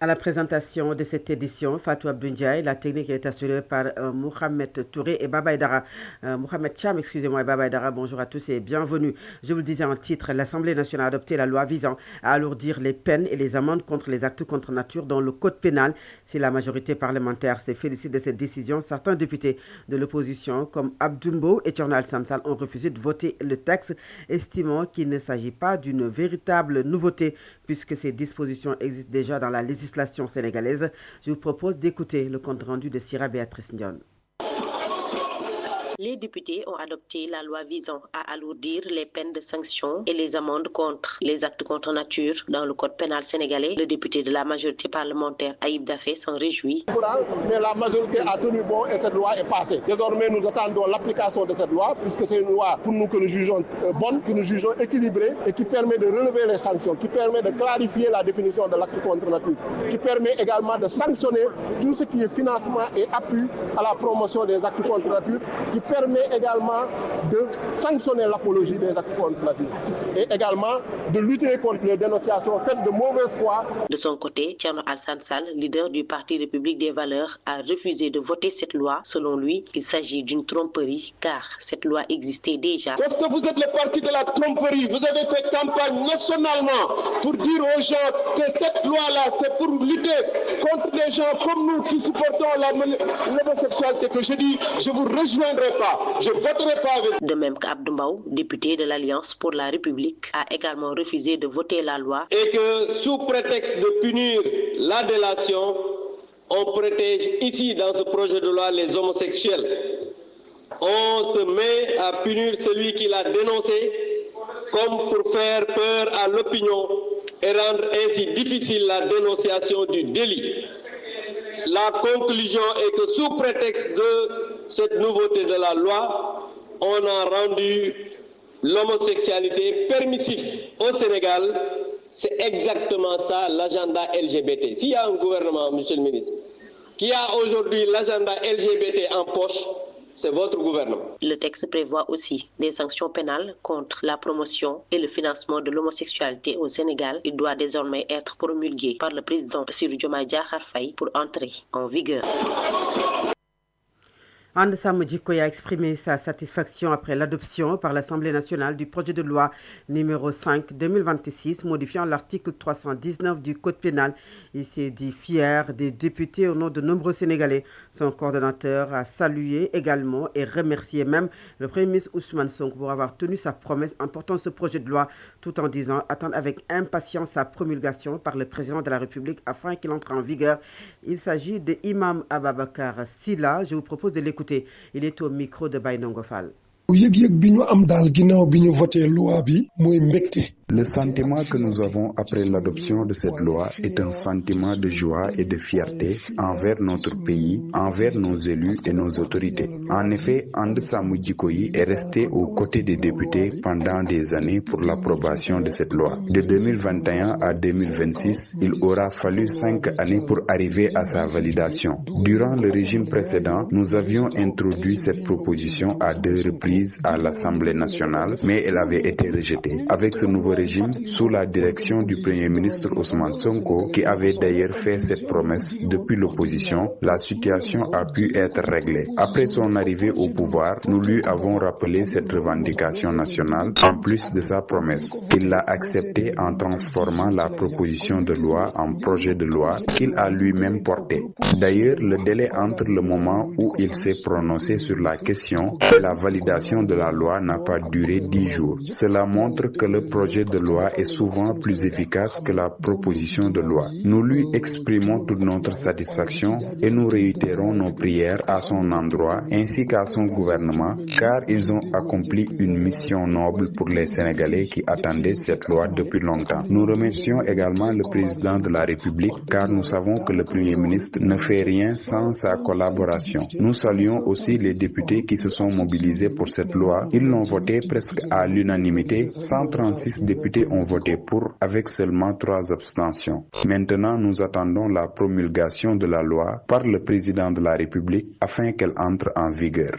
À la présentation de cette édition, Fatou Abdoundiaye, la technique est assurée par Mohamed Touré et Baba Aïdara. Mohamed Cham, excusez-moi, et Baba Aïdara, bonjour à tous et bienvenue. Je vous le disais en titre, l'Assemblée nationale a adopté la loi visant à alourdir les peines et les amendes contre les actes contre nature dans le code pénal. Si la majorité parlementaire se félicite de cette décision, certains députés de l'opposition, comme Abdoumbo et Tchornal Samsal, ont refusé de voter le texte, estimant qu'il ne s'agit pas d'une véritable nouveauté, puisque ces dispositions existent déjà dans la législation sénégalaise. Je vous propose d'écouter le compte rendu de Sira Béatrice Ndion. Les députés ont adopté la loi visant à alourdir les peines de sanction et les amendes contre les actes contre nature dans le code pénal sénégalais. Le député de la majorité parlementaire, Aïb Dafé, s'en réjouit. Mais la majorité a tenu bon et cette loi est passée. Désormais, nous attendons l'application de cette loi, puisque c'est une loi pour nous que nous jugeons bonne, que nous jugeons équilibrée et qui permet de relever les sanctions, qui permet de clarifier la définition de l'acte contre nature, qui permet également de sanctionner tout ce qui est financement et appui à la promotion des actes contre nature, qui permet également de sanctionner l'apologie des actes contre nature et également de lutter contre les dénonciations faites de mauvaise foi. De son côté, Thierno Alassane Sall, leader du Parti République des Valeurs, a refusé de voter cette loi. Selon lui, il s'agit d'une tromperie car cette loi existait déjà. Parce que vous êtes le parti de la tromperie, vous avez fait campagne nationalement pour dire aux gens que cette loi-là, c'est pour lutter contre des gens comme nous qui supportons l'homosexualité, que je dis, je vous rejoindrai pas, je voterai pas avec. De même qu'Abdoumbaou, député de l'Alliance pour la République, a également refusé de voter la loi. Et que sous prétexte de punir la délation, on protège ici dans ce projet de loi les homosexuels. On se met à punir celui qui l'a dénoncé comme pour faire peur à l'opinion et rendre ainsi difficile la dénonciation du délit. La conclusion est que sous prétexte de cette nouveauté de la loi, on a rendu l'homosexualité permissive au Sénégal. C'est exactement ça l'agenda LGBT. S'il y a un gouvernement, monsieur le ministre, qui a aujourd'hui l'agenda LGBT en poche, c'est votre gouvernement. Le texte prévoit aussi des sanctions pénales contre la promotion et le financement de l'homosexualité au Sénégal. Il doit désormais être promulgué par le président Bassirou Diomaye Diakhar Faye pour entrer en vigueur. And Sam Djiko a exprimé sa satisfaction après l'adoption par l'Assemblée nationale du projet de loi numéro 5-2026 modifiant l'article 319 du Code pénal. Il s'est dit fier des députés au nom de nombreux Sénégalais. Son coordonnateur a salué également et remercié même le Premier ministre Ousmane Sonko pour avoir tenu sa promesse en portant ce projet de loi tout en disant attendre avec impatience sa promulgation par le président de la République afin qu'il entre en vigueur. Il s'agit de Imam Ababakar Silla. Je vous propose de l'écouter. Il est au micro de Baynongo Fall. Le sentiment que nous avons après l'adoption de cette loi est un sentiment de joie et de fierté envers notre pays, envers nos élus et nos autorités. En effet, And Sam Djiko est resté aux côtés des députés pendant des années pour l'approbation de cette loi. De 2021 à 2026, il aura fallu 5 années pour arriver à sa validation. Durant le régime précédent, nous avions introduit cette proposition à 2 reprises à l'Assemblée nationale, mais elle avait été rejetée. Avec ce nouveau régime, sous la direction du Premier ministre Ousmane Sonko, qui avait d'ailleurs fait cette promesse depuis l'opposition, la situation a pu être réglée. Après son arrivée au pouvoir, nous lui avons rappelé cette revendication nationale en plus de sa promesse. Il l'a acceptée en transformant la proposition de loi en projet de loi qu'il a lui-même porté. D'ailleurs, le délai entre le moment où il s'est prononcé sur la question et la validation de la loi n'a pas duré 10 jours. Cela montre que le projet de loi est souvent plus efficace que la proposition de loi. Nous lui exprimons toute notre satisfaction et nous réitérons nos prières à son endroit ainsi qu'à son gouvernement car ils ont accompli une mission noble pour les Sénégalais qui attendaient cette loi depuis longtemps. Nous remercions également le président de la République car nous savons que le Premier ministre ne fait rien sans sa collaboration. Nous saluons aussi les députés qui se sont mobilisés pour cette loi. Ils l'ont votée presque à l'unanimité. 136 députés ont voté pour avec seulement 3 abstentions. Maintenant, nous attendons la promulgation de la loi par le président de la République afin qu'elle entre en vigueur.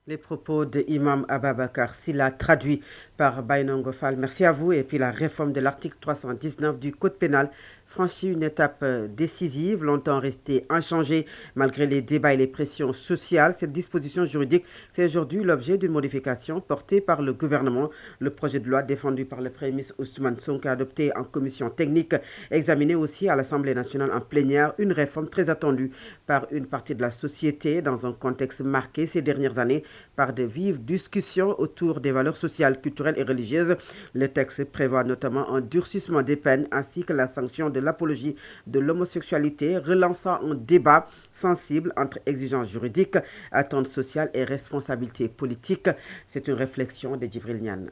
Les propos de Imam Ababakar Silla traduits par Bainongo Fall. Merci à vous. Et puis la réforme de l'article 319 du Code pénal franchit une étape décisive, longtemps restée inchangée malgré les débats et les pressions sociales. Cette disposition juridique fait aujourd'hui l'objet d'une modification portée par le gouvernement. Le projet de loi défendu par le Premier ministre Ousmane Sonko, adopté en commission technique, examiné aussi à l'Assemblée nationale en plénière, une réforme très attendue par une partie de la société dans un contexte marqué ces dernières années par de vives discussions autour des valeurs sociales, culturelles et religieuses. Le texte prévoit notamment un durcissement des peines ainsi que la sanction de l'apologie de l'homosexualité, relançant un débat sensible entre exigences juridiques, attentes sociales et responsabilités politiques. C'est une réflexion de Djibril Niane.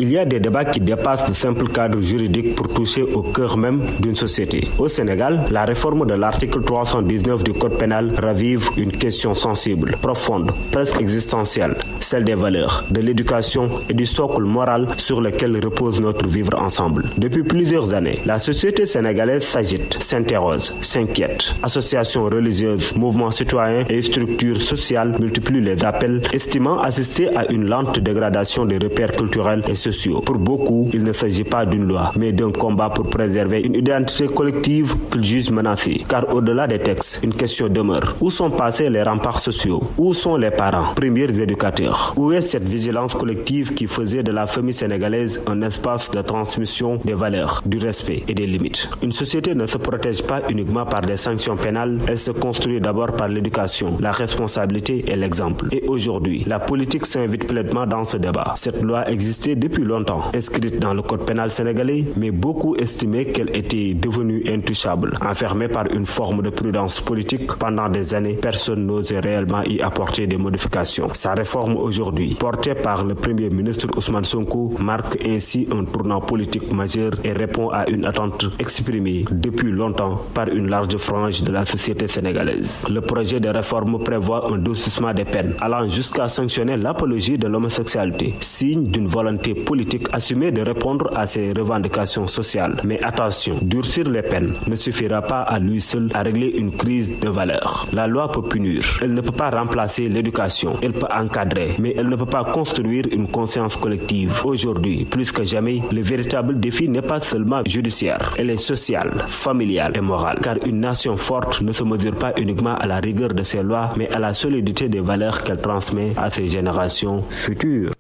Il y a des débats qui dépassent le simple cadre juridique pour toucher au cœur même d'une société. Au Sénégal, la réforme de l'article 319 du Code pénal ravive une question sensible, profonde, presque existentielle, celle des valeurs, de l'éducation et du socle moral sur lequel repose notre vivre ensemble. Depuis plusieurs années, la société sénégalaise s'agite, s'interroge, s'inquiète. Associations religieuses, mouvements citoyens et structures sociales multiplient les appels, estimant assister à une lente dégradation des repères culturels et sociaux. Pour beaucoup, il ne s'agit pas d'une loi, mais d'un combat pour préserver une identité collective qu'ils jugent menacée. Car au-delà des textes, une question demeure. Où sont passés les remparts sociaux? Où sont les parents, premiers éducateurs? Où est cette vigilance collective qui faisait de la famille sénégalaise un espace de transmission des valeurs, du respect et des limites? Une société ne se protège pas uniquement par des sanctions pénales, elle se construit d'abord par l'éducation, la responsabilité et l'exemple. Et aujourd'hui, la politique s'invite pleinement dans ce débat. Cette loi existait depuis longtemps, inscrite dans le code pénal sénégalais, mais beaucoup estimaient qu'elle était devenue intouchable. Enfermée par une forme de prudence politique, pendant des années, personne n'osait réellement y apporter des modifications. Sa réforme aujourd'hui, portée par le Premier ministre Ousmane Sonko, marque ainsi un tournant politique majeur et répond à une attente exprimée depuis longtemps par une large frange de la société sénégalaise. Le projet de réforme prévoit un durcissement des peines, allant jusqu'à sanctionner l'apologie de l'homosexualité, signe d'une volonté politique assumée de répondre à ces revendications sociales. Mais attention, durcir les peines ne suffira pas à lui seul à régler une crise de valeurs. La loi peut punir, elle ne peut pas remplacer l'éducation, elle peut encadrer, mais elle ne peut pas construire une conscience collective. Aujourd'hui, plus que jamais, le véritable défi n'est pas seulement judiciaire, elle est sociale, familiale et morale. Car une nation forte ne se mesure pas uniquement à la rigueur de ses lois, mais à la solidité des valeurs qu'elle transmet à ses générations futures.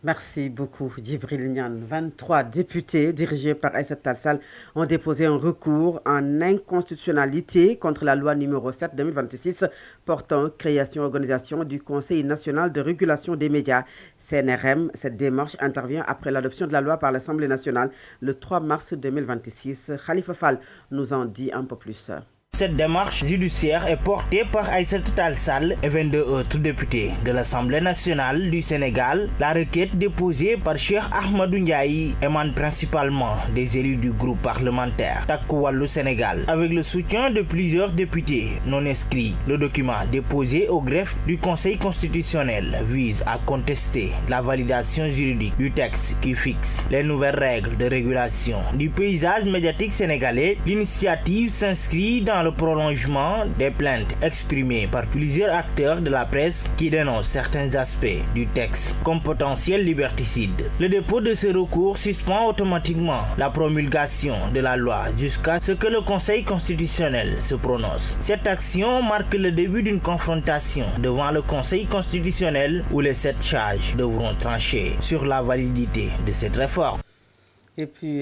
Merci beaucoup, Djibril Niane. 23 députés dirigés par Aïssata Tall Sall ont déposé un recours en inconstitutionnalité contre la loi numéro 7/2026 portant création et organisation du Conseil national de régulation des médias, CNRM. Cette démarche intervient après l'adoption de la loi par l'Assemblée nationale le 3 mars 2026. Khalifa Fall nous en dit un peu plus. Cette démarche judiciaire est portée par Aïssata Tall Sall et 22 autres députés de l'Assemblée nationale du Sénégal. La requête déposée par Cheikh Ahmadou Ndiaye émane principalement des élus du groupe parlementaire Takku Wallu Sénégal, avec le soutien de plusieurs députés non inscrits. Le document déposé au greffe du Conseil constitutionnel vise à contester la validation juridique du texte qui fixe les nouvelles règles de régulation du paysage médiatique sénégalais. L'initiative s'inscrit dans le prolongement des plaintes exprimées par plusieurs acteurs de la presse qui dénoncent certains aspects du texte comme potentiel liberticide. Le dépôt de ce recours suspend automatiquement la promulgation de la loi jusqu'à ce que le Conseil constitutionnel se prononce. Cette action marque le début d'une confrontation devant le Conseil constitutionnel où les 7 sages devront trancher sur la validité de cette réforme. Et puis,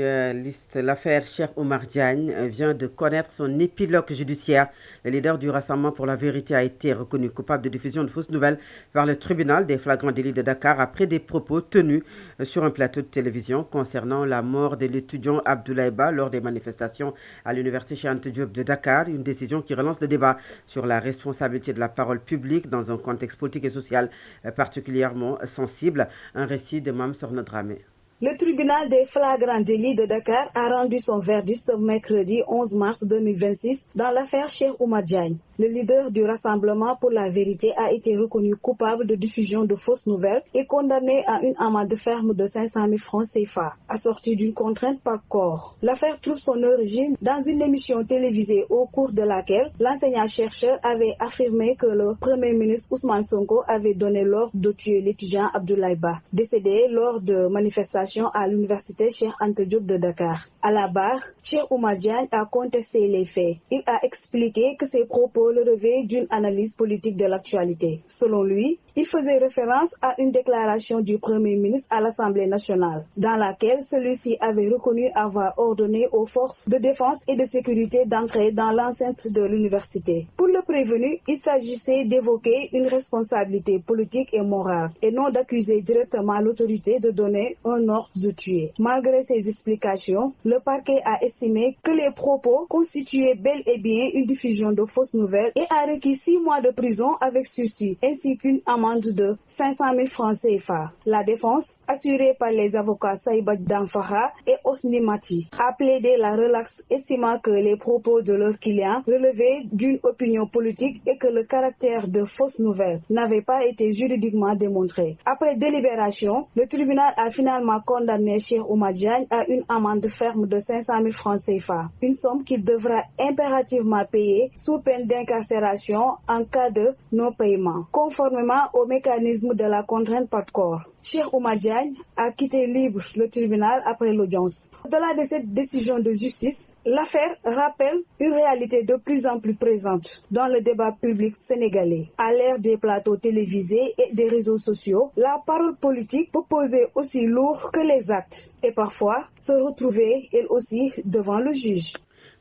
l'affaire Cheikh Oumar Diagne vient de connaître son épilogue judiciaire. Le leader du Rassemblement pour la vérité a été reconnu coupable de diffusion de fausses nouvelles par le tribunal des flagrants délits de Dakar après des propos tenus sur un plateau de télévision concernant la mort de l'étudiant Abdoulaye Ba lors des manifestations à l'université Cheikh Anta Diop de Dakar. Une décision qui relance le débat sur la responsabilité de la parole publique dans un contexte politique et social particulièrement sensible. Un récit de Mame Sokhna Dramé. Le tribunal des flagrants délits de Dakar a rendu son verdict ce mercredi 11 mars 2026 dans l'affaire Cheikh Oumar Diagne. le leader du Rassemblement pour la vérité a été reconnu coupable de diffusion de fausses nouvelles et condamné à une amende ferme de 500 000 francs CFA, assortie d'une contrainte par corps. L'affaire trouve son origine dans une émission télévisée au cours de laquelle l'enseignant-chercheur avait affirmé que le Premier ministre Ousmane Sonko avait donné l'ordre de tuer l'étudiant Abdoulaye Ba, décédé lors de manifestations à l'université Cheikh Anta Diop de Dakar. À la barre, Cheikh Oumar Diagne a contesté les faits. Il a expliqué que ses propos relevaient d'une analyse politique de l'actualité. Selon lui, il faisait référence à une déclaration du Premier ministre à l'Assemblée nationale, dans laquelle celui-ci avait reconnu avoir ordonné aux forces de défense et de sécurité d'entrer dans l'enceinte de l'université. Pour le prévenu, il s'agissait d'évoquer une responsabilité politique et morale, et non d'accuser directement l'autorité de donner un ordre de tuer. Malgré ces explications, le parquet a estimé que les propos constituaient bel et bien une diffusion de fausses nouvelles et a requis 6 mois de prison avec sursis, ainsi qu'une amende de 500 000 francs CFA. La défense, assurée par les avocats Saïba Damfara et Osni Mati, a plaidé la relaxe, estimant que les propos de leur client relevaient d'une opinion politique et que le caractère de fausses nouvelles n'avait pas été juridiquement démontré. Après délibération, le tribunal a finalement condamné Cheikh Oumar Diagne à une amende ferme de 500 000 francs CFA, une somme qu'il devra impérativement payer sous peine d'incarcération en cas de non-paiement, conformément au mécanisme de la contrainte par corps. Cheikh Oumar Diagne a quitté libre le tribunal après l'audience. Au-delà de cette décision de justice, l'affaire rappelle une réalité de plus en plus présente dans le débat public sénégalais. À l'ère des plateaux télévisés et des réseaux sociaux, la parole politique peut peser aussi lourd que les actes et parfois se retrouver elle aussi devant le juge.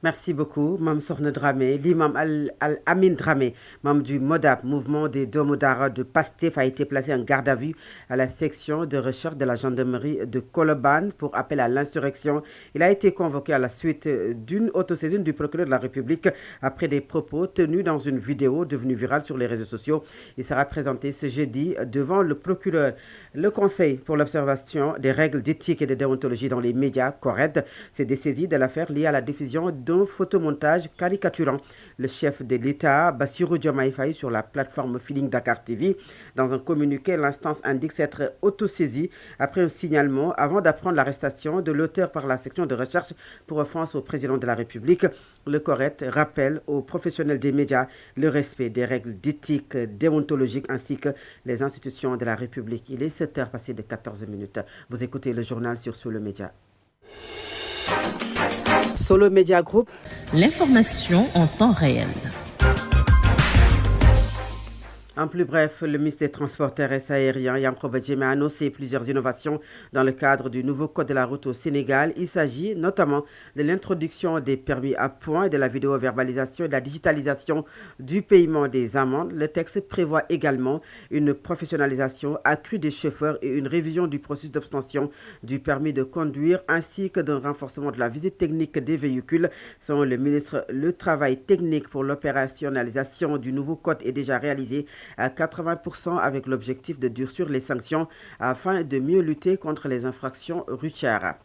Merci beaucoup, Mme Sorne Dramé. L'imam Al-Amin Dramé, membre du MODAP, mouvement des Domodara de Pastef, a été placé en garde à vue à la section de recherche de la gendarmerie de Colobane pour appel à l'insurrection. Il a été convoqué à la suite d'une autosaisine du procureur de la République après des propos tenus dans une vidéo devenue virale sur les réseaux sociaux. Il sera présenté ce jeudi devant le procureur. Le Conseil pour l'observation des règles d'éthique et de déontologie dans les médias, CORED, s'est dessaisi de l'affaire liée à la diffusion d'un photomontage caricaturant le chef de l'État, Bassirou Diomaye Faye, sur la plateforme Feeling Dakar TV. Dans un communiqué, l'instance indique s'être autosaisie après un signalement avant d'apprendre l'arrestation de l'auteur par la section de recherche pour offense au président de la République. Le CORED rappelle aux professionnels des médias le respect des règles d'éthique déontologique ainsi que les institutions de la République. Il est 7h passé de 14 minutes. Vous écoutez le journal sur Solo Média. Solo Media Group. L'information en temps réel. En plus bref, le ministre des Transports terrestres aériens, Yankhoba Diémé, a annoncé plusieurs innovations dans le cadre du nouveau code de la route au Sénégal. Il s'agit notamment de l'introduction des permis à points et de la vidéo-verbalisation et de la digitalisation du paiement des amendes. Le texte prévoit également une professionnalisation accrue des chauffeurs et une révision du processus d'obtention du permis de conduire ainsi que d'un renforcement de la visite technique des véhicules. Selon le ministre, le travail technique pour l'opérationnalisation du nouveau code est déjà réalisé à 80% avec l'objectif de durcir les sanctions afin de mieux lutter contre les infractions routières.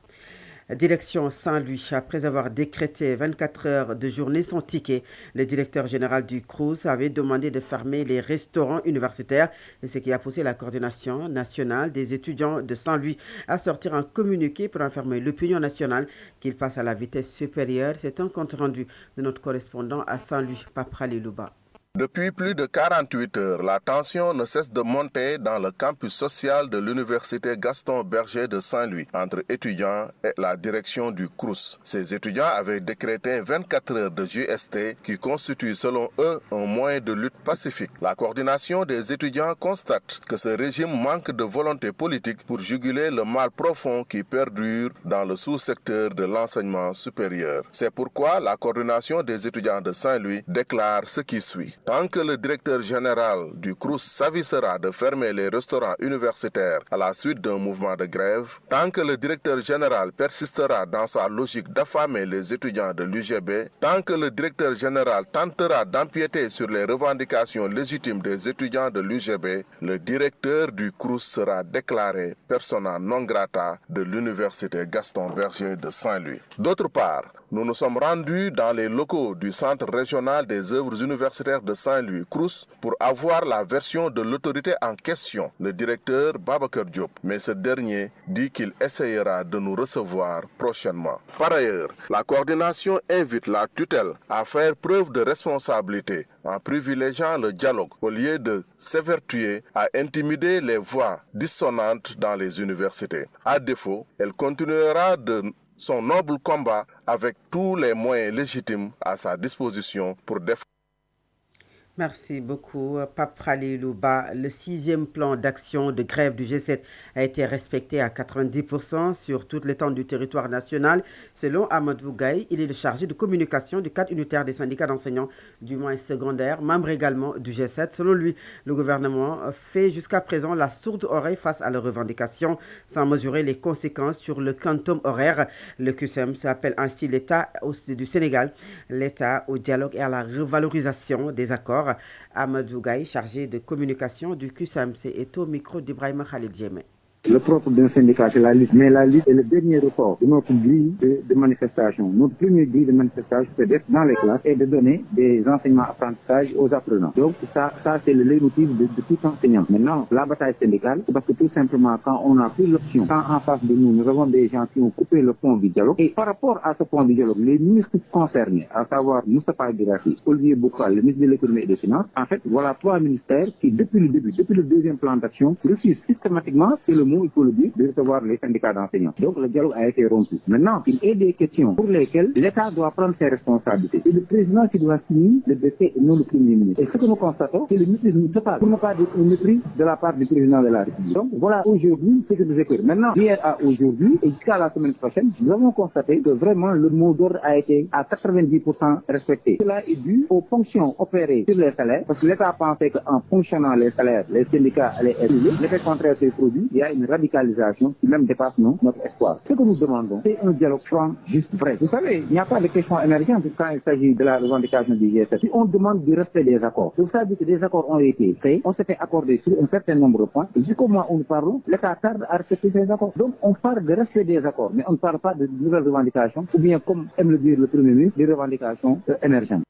Direction Saint-Louis, après avoir décrété 24 heures de journée sans ticket, le directeur général du CROUS avait demandé de fermer les restaurants universitaires, ce qui a poussé la coordination nationale des étudiants de Saint-Louis à sortir un communiqué pour informer l'opinion nationale qu'il passe à la vitesse supérieure. C'est un compte rendu de notre correspondant à Saint-Louis, Paprali Louba. Depuis plus de 48 heures, la tension ne cesse de monter dans le campus social de l'université Gaston Berger de Saint-Louis entre étudiants et la direction du CROUS. Ces étudiants avaient décrété 24 heures de JST qui constitue selon eux un moyen de lutte pacifique. La coordination des étudiants constate que ce régime manque de volonté politique pour juguler le mal profond qui perdure dans le sous-secteur de l'enseignement supérieur. C'est pourquoi la coordination des étudiants de Saint-Louis déclare ce qui suit. Tant que le directeur général du CROUS s'avisera de fermer les restaurants universitaires à la suite d'un mouvement de grève, tant que le directeur général persistera dans sa logique d'affamer les étudiants de l'UGB, tant que le directeur général tentera d'empiéter sur les revendications légitimes des étudiants de l'UGB, le directeur du CROUS sera déclaré persona non grata de l'université Gaston Berger de Saint-Louis. D'autre part, nous nous sommes rendus dans les locaux du Centre régional des œuvres universitaires de Saint-Louis, CROUS, pour avoir la version de l'autorité en question, le directeur Babacar Diop. Mais ce dernier dit qu'il essayera de nous recevoir prochainement. Par ailleurs, la coordination invite la tutelle à faire preuve de responsabilité en privilégiant le dialogue au lieu de s'évertuer à intimider les voix dissonantes dans les universités. À défaut, elle continuera de son noble combat avec tous les moyens légitimes à sa disposition pour défendre. Merci beaucoup, Pape Khalilou Ba. Le 6e plan d'action de grève du G7 a été respecté à 90% sur toute l'étendue du territoire national. Selon Amadou Gaye, il est le chargé de communication du cadre unitaire des syndicats d'enseignants du moyen secondaire, membre également du G7. Selon lui, le gouvernement fait jusqu'à présent la sourde oreille face à leurs revendications, sans mesurer les conséquences sur le quantum horaire. Le QSEM s'appelle ainsi l'État du Sénégal, l'État au dialogue et à la revalorisation des accords. Amadou Gaye, chargé de communication du QSAMC, est au micro d'Ibrahima Khalid Djemé. Le propre d'un syndicat, c'est la lutte. Mais la lutte est le dernier ressort de notre grille de manifestation. Notre première grille de manifestation, c'est d'être dans les classes et de donner des enseignements apprentissages aux apprenants. Donc ça c'est le leitmotiv de tout enseignant. Maintenant, la bataille syndicale, c'est parce que tout simplement, quand on a pris l'option, quand en face de nous avons des gens qui ont coupé le pont du dialogue, et par rapport à ce pont du dialogue, les ministres concernés, à savoir Moustapha Guirassy, Olivier Boukal, le ministre de l'économie et des finances, en fait, voilà 3 ministères qui, depuis le début, depuis le deuxième plan d'action, refusent systématiquement, c'est le il faut le dire, de recevoir les syndicats d'enseignants. Donc le dialogue a été rompu. Maintenant, il y a des questions pour lesquelles l'État doit prendre ses responsabilités. C'est le président qui doit signer le décret et non le Premier ministre. Et ce que nous constatons, c'est le méprisme total, pour ne pas dire un mépris de la part du président de la République. Donc voilà aujourd'hui ce que nous écoutons. Maintenant, hier à aujourd'hui et jusqu'à la semaine prochaine, nous avons constaté que vraiment le mot d'ordre a été à 90% respecté. Cela est dû aux fonctions opérées sur les salaires, parce que l'État pensait qu'en fonctionnant les salaires, les syndicats allaient être élevés. L'effet contraire s'est produit. Il y a une radicalisation qui même dépasse notre espoir. Ce que nous demandons, c'est un dialogue franc, juste, vrai. Vous savez, il n'y a pas de question émergente quand il s'agit de la revendication du G7. Si on demande du respect des accords, vous savez que des accords ont été faits, on s'est fait accorder sur un certain nombre de points, et jusqu'au moment où nous parlons, l'État tarde à respecter ces accords. Donc on parle de respect des accords, mais on ne parle pas de nouvelles revendications, ou bien, comme aime le dire le Premier ministre, des revendications émergentes.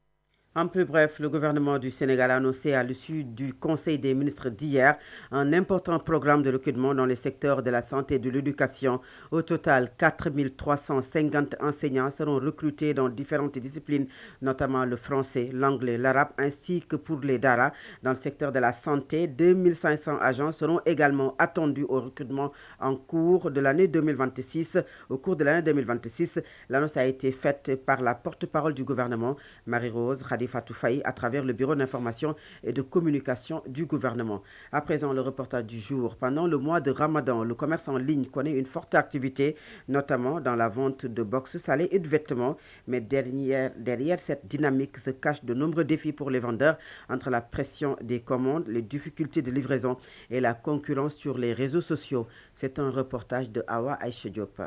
En plus bref, le gouvernement du Sénégal a annoncé à l'issue du Conseil des ministres d'hier un important programme de recrutement dans les secteurs de la santé et de l'éducation. Au total, 4 350 enseignants seront recrutés dans différentes disciplines, notamment le français, l'anglais, l'arabe, ainsi que pour les DARA. Dans le secteur de la santé, 2500 agents seront également attendus au recrutement en cours de l'année 2026. Au cours de l'année 2026, l'annonce a été faite par la porte-parole du gouvernement, Marie-Rose Fatou Faye, à travers le bureau d'information et de communication du gouvernement. À présent, le reportage du jour. Pendant le mois de Ramadan, le commerce en ligne connaît une forte activité, notamment dans la vente de box salées et de vêtements. Mais derrière cette dynamique se cachent de nombreux défis pour les vendeurs, entre la pression des commandes, les difficultés de livraison et la concurrence sur les réseaux sociaux. C'est un reportage de Awa Aïcha Diop.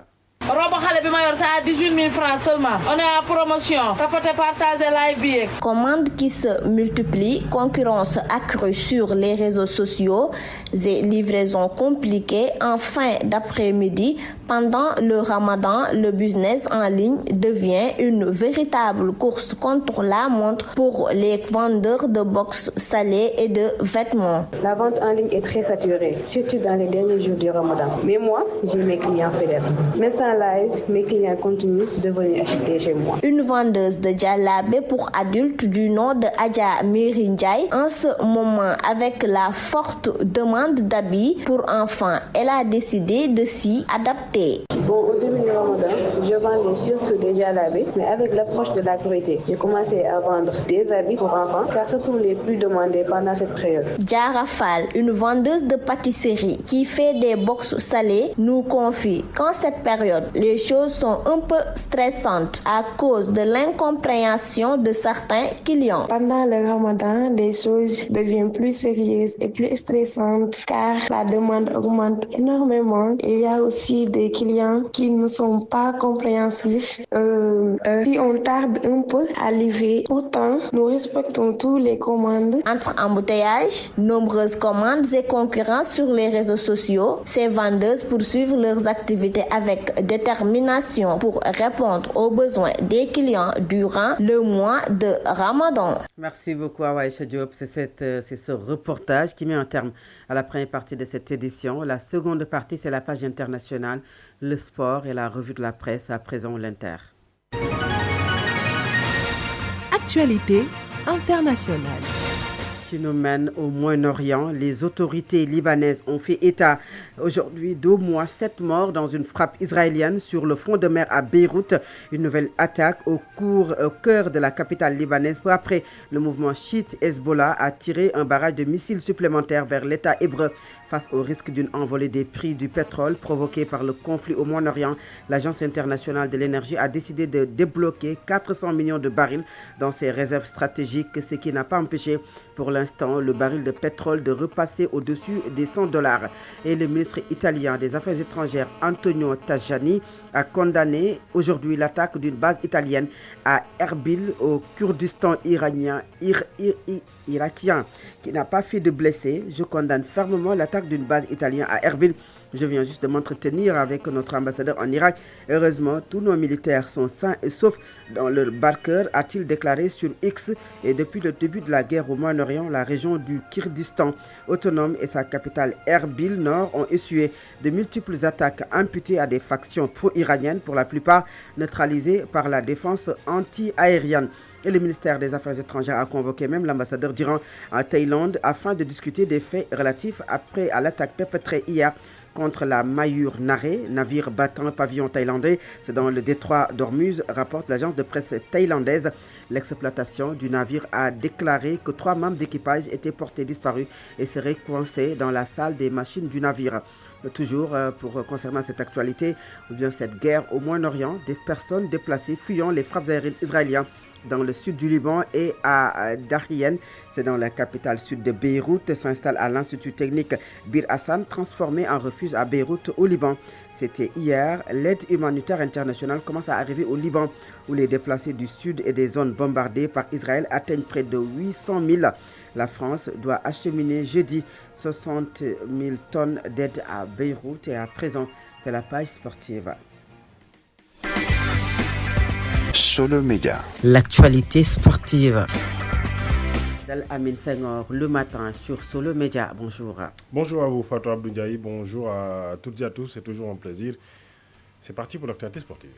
Robo xale bi ma yor c'est à 18 000 francs seulement. On est en promotion. Tapoter, partager, live billet. Commandes qui se multiplient, concurrence accrue sur les réseaux sociaux et livraisons compliquées en fin d'après-midi. Pendant le Ramadan, le business en ligne devient une véritable course contre la montre pour les vendeurs de box salées et de vêtements. La vente en ligne est très saturée, surtout dans les derniers jours du Ramadan. Mais moi, j'ai mes clients fidèles. Même sans live, mes clients continuent de venir acheter chez moi. Une vendeuse de djellabé pour adultes du nom de Adja Mirinjai. En ce moment, avec la forte demande d'habits pour enfants, elle a décidé de s'y adapter. Bon, au début du Ramadan, je vendais surtout des jalabés, mais avec l'approche de la Korité, j'ai commencé à vendre des habits pour enfants car ce sont les plus demandés pendant cette période. Diara Fall, une vendeuse de pâtisserie qui fait des box salées, nous confie qu'en cette période, les choses sont un peu stressantes à cause de l'incompréhension de certains clients. Pendant le Ramadan, les choses deviennent plus sérieuses et plus stressantes car la demande augmente énormément. Il y a aussi des clients qui ne sont pas compréhensifs. Si on tarde un peu à livrer, pourtant nous respectons tous les commandes. Entre embouteillages, nombreuses commandes et concurrence sur les réseaux sociaux, ces vendeuses poursuivent leurs activités avec détermination pour répondre aux besoins des clients durant le mois de Ramadan. Merci beaucoup Awaïcha Diop. C'est ce reportage qui met un terme à la première partie de cette édition. La seconde partie, c'est la page internationale, le sport et la revue de la presse. À présent, l'Inter. Actualité internationale. Qui nous mène au Moyen-Orient. Les autorités libanaises ont fait état aujourd'hui d'au moins 7 morts dans une frappe israélienne sur le front de mer à Beyrouth. Une nouvelle attaque au cœur de la capitale libanaise peu après le mouvement chiite Hezbollah a tiré un barrage de missiles supplémentaires vers l'État hébreu. Face au risque d'une envolée des prix du pétrole provoqué par le conflit au Moyen-Orient, l'Agence internationale de l'énergie a décidé de débloquer 400 millions de barils dans ses réserves stratégiques, ce qui n'a pas empêché pour l'instant le baril de pétrole de repasser au-dessus des $100. Et le ministre italien des Affaires étrangères Antonio Tajani a condamné aujourd'hui l'attaque d'une base italienne à Erbil au Kurdistan irakien qui n'a pas fait de blessés. Je condamne fermement l'attaque d'une base italienne à Erbil. Je viens juste de m'entretenir avec notre ambassadeur en Irak. Heureusement, tous nos militaires sont sains et saufs dans leur bunker, a-t-il déclaré sur X. Et depuis le début de la guerre au Moyen-Orient, la région du Kurdistan autonome et sa capitale Erbil Nord ont essuyé de multiples attaques imputées à des factions pro-iraniennes, pour la plupart neutralisées par la défense anti-aérienne. Et le ministère des Affaires étrangères a convoqué même l'ambassadeur d'Iran en Thaïlande afin de discuter des faits relatifs à l'attaque perpétrée hier contre la Mayur Nare, navire battant pavillon thaïlandais. C'est dans le détroit d'Ormuz, rapporte l'agence de presse thaïlandaise. L'exploitation du navire a déclaré que 3 membres d'équipage étaient portés disparus et seraient coincés dans la salle des machines du navire. Toujours concernant cette actualité, ou bien cette guerre au Moyen-Orient, des personnes déplacées fuyant les frappes aériennes israéliennes dans le sud du Liban et à Darien, c'est dans la capitale sud de Beyrouth, s'installe à l'Institut technique Bir Hassan, transformé en refuge à Beyrouth au Liban. C'était hier. L'aide humanitaire internationale commence à arriver au Liban, où les déplacés du sud et des zones bombardées par Israël atteignent près de 800 000. La France doit acheminer jeudi 60 000 tonnes d'aide à Beyrouth. Et à présent, c'est la page sportive. Solo Média. L'actualité sportive. Amin Senghor, le matin sur Solo Média. Bonjour. Bonjour à vous, Fatou Abdou Ndiaye. Bonjour à toutes et à tous. C'est toujours un plaisir. C'est parti pour l'actualité sportive.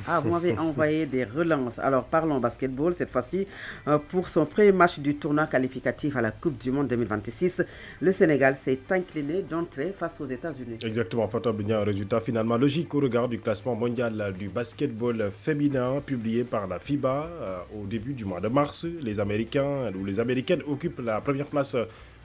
Ah, vous m'avez envoyé des relances. Alors, parlons basketball cette fois-ci. Pour son premier match du tournoi qualificatif à la Coupe du Monde 2026, le Sénégal s'est incliné d'entrée face aux États-Unis. Exactement, Fatou Abdou Ndiaye. Un résultat finalement logique au regard du classement mondial du basketball féminin publié par la FIBA au début du mois de mars. Les Américains ou les Américaines occupent la première place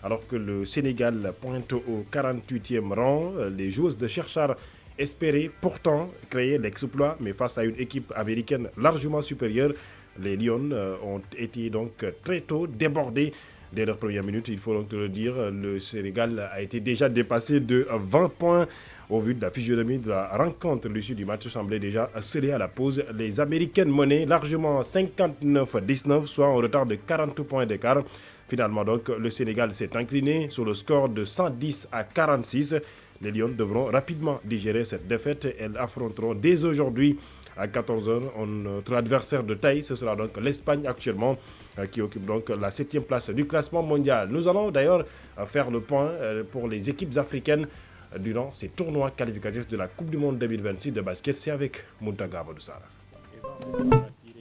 alors que le Sénégal pointe au 48e rang. Les joueuses de Cherchar espéraient pourtant créer l'exploit, mais face à une équipe américaine largement supérieure, les Lions ont été donc très tôt débordés dès leurs premières minutes. Il faut donc le dire, le Sénégal a été déjà dépassé de 20 points. Au vu de la physionomie de la rencontre, l'issue du match semblait déjà scellée à la pause. Les Américaines menaient largement 59-19, soit en retard de 40 points d'écart. Finalement donc, le Sénégal s'est incliné sur le score de 110-46. Les Lions devront rapidement digérer cette défaite. Elles affronteront dès aujourd'hui à 14h notre adversaire de taille. Ce sera donc l'Espagne actuellement qui occupe donc la 7e place du classement mondial. Nous allons d'ailleurs faire le point pour les équipes africaines durant ces tournois qualificatifs de la Coupe du Monde 2026 de basket. C'est avec Muntaga Abadoussara.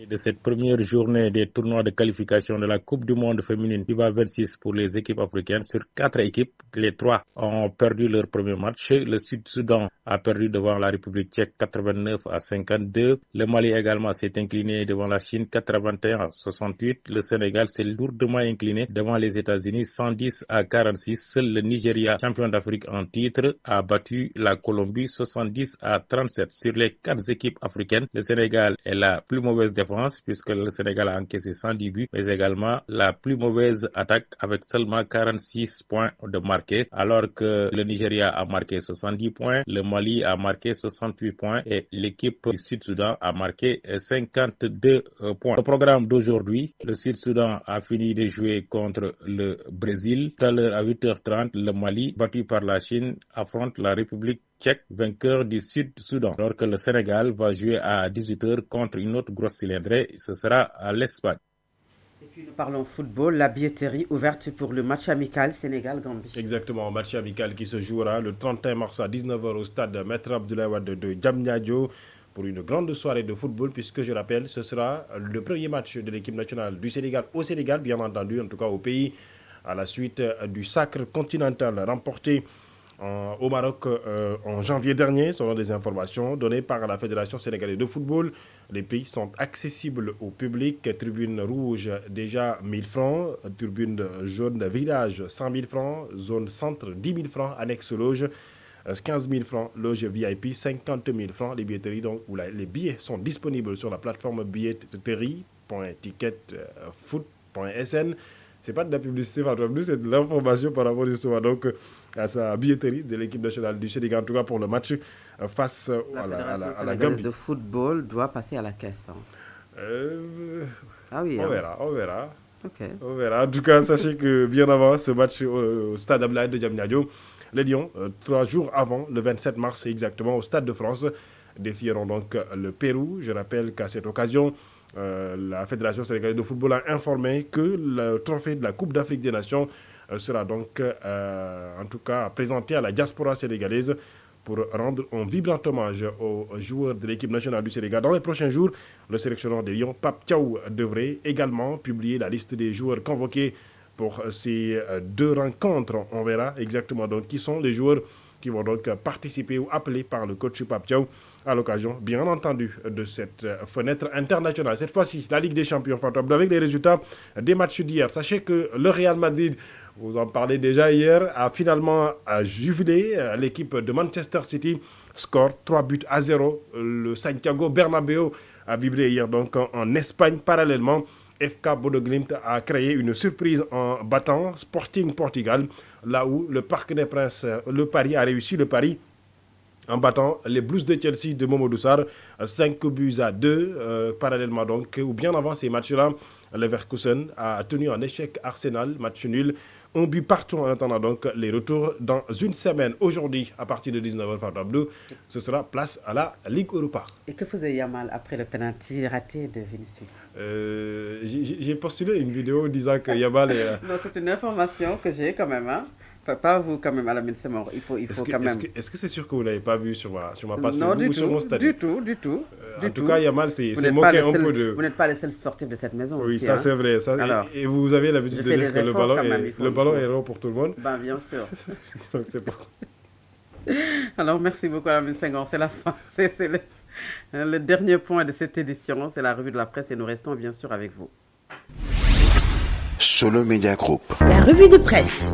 De cette première journée des tournois de qualification de la Coupe du Monde féminine FIBA 26 pour les équipes africaines. Sur 4 équipes, les 3 ont perdu leur premier match. Le Sud-Soudan a perdu devant la République tchèque 89-52. Le Mali également s'est incliné devant la Chine 81-68. Le Sénégal s'est lourdement incliné devant les États-Unis 110-46. Seul le Nigeria, champion d'Afrique en titre, a battu la Colombie 70-37. Sur les 4 équipes africaines, le Sénégal est la plus mauvaise défense puisque le Sénégal a encaissé 110 buts, mais également la plus mauvaise attaque avec seulement 46 points de marqués, alors que le Nigeria a marqué 70 points, le Mali a marqué 68 points et l'équipe du Sud-Soudan a marqué 52 points. Le programme d'aujourd'hui, le Sud-Soudan a fini de jouer contre le Brésil. Tout à l'heure à 8h30, le Mali, battu par la Chine, affronte la République tchèque, vainqueur du Sud-Soudan. Alors que le Sénégal va jouer à 18h contre une autre grosse cylindrée, ce sera à l'Espagne. Et puis nous parlons football, la billetterie ouverte pour le match amical Sénégal-Gambie. Exactement, match amical qui se jouera le 31 mars à 19h au stade Maître Abdoulaye Wade de Diamniadio pour une grande soirée de football, puisque je rappelle, ce sera le premier match de l'équipe nationale du Sénégal au Sénégal, bien entendu, en tout cas au pays, à la suite du sacre continental remporté au Maroc en janvier dernier, selon des informations données par la Fédération sénégalaise de football. Les prix sont accessibles au public. Tribune rouge, déjà 1000 francs. Tribune jaune village, 100 000 francs. Zone centre, 10 000 francs. Annexe loge, 15 000 francs. Loge VIP, 50 000 francs. Les billetteries, donc, les billets sont disponibles sur la plateforme billetterie.ticketfoot.sn. C'est pas de la publicité, c'est de l'information par rapport justement donc à sa billetterie de l'équipe nationale du Sénégal, en tout cas pour le match face à la Gambie. De football doit passer à la caisse. Hein. On verra. Okay. On verra. En tout cas, sachez que bien avant ce match au stade Abdoulaye de Diamniadio, les Lions, 3 jours avant, le 27 mars exactement, au Stade de France, défieront donc le Pérou. Je rappelle qu'à cette occasion, la Fédération sénégalaise de football a informé que le trophée de la Coupe d'Afrique des Nations sera donc en tout cas présenté à la diaspora sénégalaise pour rendre un vibrant hommage aux joueurs de l'équipe nationale du Sénégal. Dans les prochains jours, le sélectionneur des Lions, Pape Thiaw, devrait également publier la liste des joueurs convoqués pour ces 2 rencontres. On verra exactement donc qui sont les joueurs qui vont donc participer ou appelés par le coach Pape Thiaw à l'occasion, bien entendu, de cette fenêtre internationale. Cette fois-ci, la Ligue des Champions, avec les résultats des matchs d'hier. Sachez que le Real Madrid, vous en parlez déjà hier, a finalement jubilé l'équipe de Manchester City. Score 3-0. Le Santiago Bernabéu a vibré hier donc en Espagne. Parallèlement, FK Bodo Glimt a créé une surprise en battant Sporting Portugal, là où le Parc des Princes, le Paris, a réussi le pari en battant les Blues de Chelsea de Momodou Sarr 5-2. Parallèlement donc, ou bien avant ces matchs-là, Leverkusen a tenu en échec Arsenal, match nul. 1 but partout en attendant donc les retours dans une semaine. Aujourd'hui, à partir de 19h, Fatablo, ce sera place à la Ligue Europa. Et que faisait Yamal après le penalty raté de Vinicius? J'ai postulé une vidéo disant que Yamal est... Non, c'est une information que j'ai quand même, hein. Pas vous quand même, Alamine Semor. Il faut quand même. Est-ce que c'est sûr que vous ne l'avez pas vu sur ma page Facebook ou sur mon statut? Du tout. En tout cas, Yamal s'est moqué un peu de... Vous n'êtes pas les seuls sportifs de cette maison. Oui, aussi, ça hein. C'est vrai. Ça, alors, et vous avez l'habitude de dire que le ballon est rond pour tout le monde. Ben, bien sûr. Donc c'est pas... Alors merci beaucoup Alamine Senghor. C'est la fin. C'est le dernier point de cette édition. C'est la revue de la presse et nous restons bien sûr avec vous. Solo Media Group. La revue de presse.